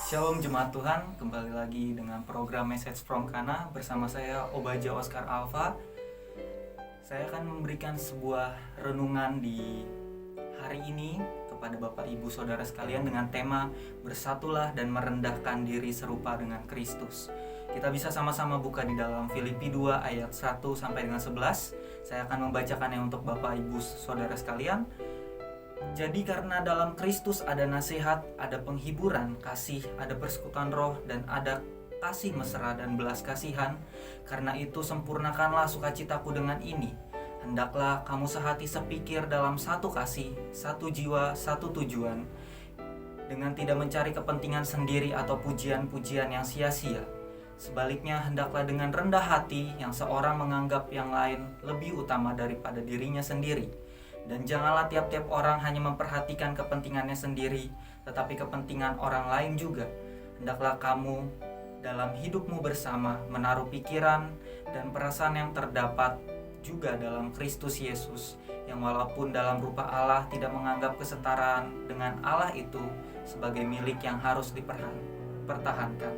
Shalom Jemaat Tuhan, kembali lagi dengan program Message from Kana bersama saya Obaja Oscar Alfa. Saya akan memberikan sebuah renungan di hari ini kepada Bapak Ibu Saudara sekalian dengan tema Bersatulah dan merendahkan diri serupa dengan Kristus. Kita bisa sama-sama buka di dalam Filipi 2 ayat 1 sampai dengan 11. Saya akan membacakannya untuk Bapak Ibu Saudara sekalian. Jadi karena dalam Kristus ada nasihat, ada penghiburan, kasih, ada persekutuan roh, dan ada kasih mesra dan belas kasihan. Karena itu sempurnakanlah sukacitaku dengan ini. Hendaklah kamu sehati sepikir dalam satu kasih, satu jiwa, satu tujuan, dengan tidak mencari kepentingan sendiri atau pujian-pujian yang sia-sia. Sebaliknya hendaklah dengan rendah hati yang seorang menganggap yang lain lebih utama daripada dirinya sendiri. Dan janganlah tiap-tiap orang hanya memperhatikan kepentingannya sendiri, tetapi kepentingan orang lain juga. Hendaklah kamu dalam hidupmu bersama menaruh pikiran dan perasaan yang terdapat juga dalam Kristus Yesus, yang walaupun dalam rupa Allah tidak menganggap kesetaraan dengan Allah itu sebagai milik yang harus dipertahankan,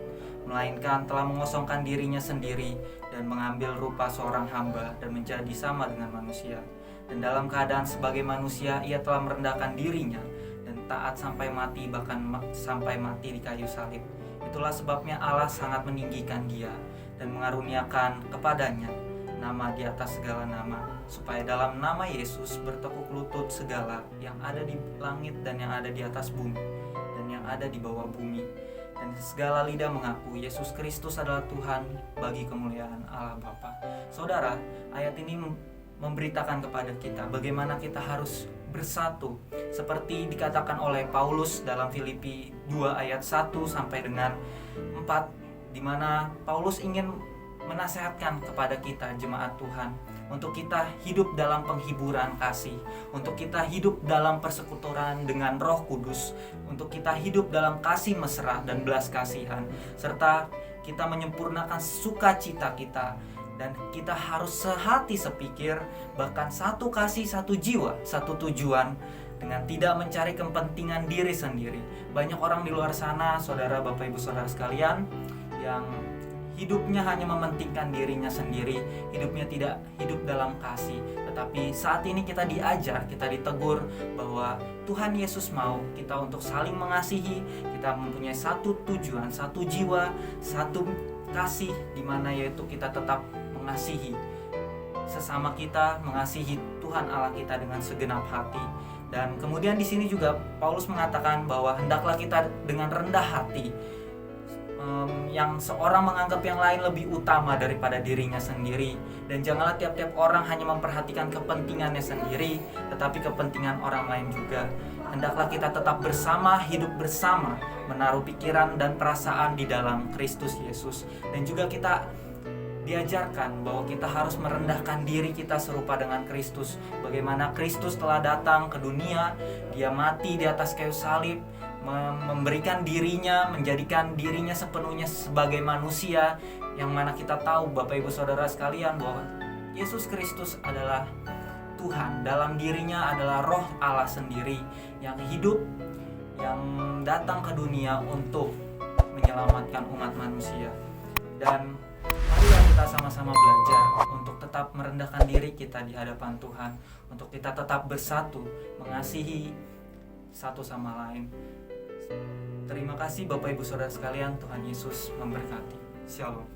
melainkan telah mengosongkan dirinya sendiri dan mengambil rupa seorang hamba dan menjadi sama dengan manusia. Dan dalam keadaan sebagai manusia, ia telah merendahkan dirinya dan taat sampai mati, bahkan sampai mati di kayu salib. Itulah sebabnya Allah sangat meninggikan dia dan mengaruniakan kepadanya nama di atas segala nama, supaya dalam nama Yesus bertekuk lutut segala yang ada di langit dan yang ada di atas bumi dan yang ada di bawah bumi, dan segala lidah mengaku Yesus Kristus adalah Tuhan, bagi kemuliaan Allah Bapa. Saudara, ayat ini memberitakan kepada kita bagaimana kita harus bersatu, seperti dikatakan oleh Paulus dalam Filipi 2 ayat 1 sampai dengan 4, di mana Paulus ingin menasehatkan kepada kita jemaat Tuhan untuk kita hidup dalam penghiburan kasih, untuk kita hidup dalam persekutuan dengan Roh Kudus, untuk kita hidup dalam kasih mesra dan belas kasihan, serta kita menyempurnakan sukacita kita. Dan kita harus sehati sepikir, bahkan satu kasih, satu jiwa, satu tujuan, dengan tidak mencari kepentingan diri sendiri. Banyak orang di luar sana, saudara, bapak, ibu, saudara sekalian, yang hidupnya hanya mementingkan dirinya sendiri, hidupnya tidak hidup dalam kasih. Tetapi saat ini kita diajar, kita ditegur bahwa Tuhan Yesus mau kita untuk saling mengasihi, kita mempunyai satu tujuan, satu jiwa, satu kasih, di mana yaitu kita tetap mengasihi sesama kita, mengasihi Tuhan Allah kita dengan segenap hati. Dan kemudian di sini juga Paulus mengatakan bahwa hendaklah kita dengan rendah hati, yang seorang menganggap yang lain lebih utama daripada dirinya sendiri. Dan janganlah tiap-tiap orang hanya memperhatikan kepentingannya sendiri, tetapi kepentingan orang lain juga. Hendaklah kita tetap bersama, hidup bersama, menaruh pikiran dan perasaan di dalam Kristus Yesus. Dan juga kita diajarkan bahwa kita harus merendahkan diri kita serupa dengan Kristus. Bagaimana Kristus telah datang ke dunia, dia mati di atas kayu salib, memberikan dirinya, menjadikan dirinya sepenuhnya sebagai manusia, yang mana kita tahu Bapak Ibu Saudara sekalian bahwa Yesus Kristus adalah Tuhan. Dalam dirinya adalah Roh Allah sendiri yang hidup, yang datang ke dunia untuk menyelamatkan umat manusia. Dan marilah kita sama-sama belajar untuk tetap merendahkan diri kita di hadapan Tuhan, untuk kita tetap bersatu, mengasihi satu sama lain. Terima kasih Bapak Ibu Saudara sekalian, Tuhan Yesus memberkati. Shalom.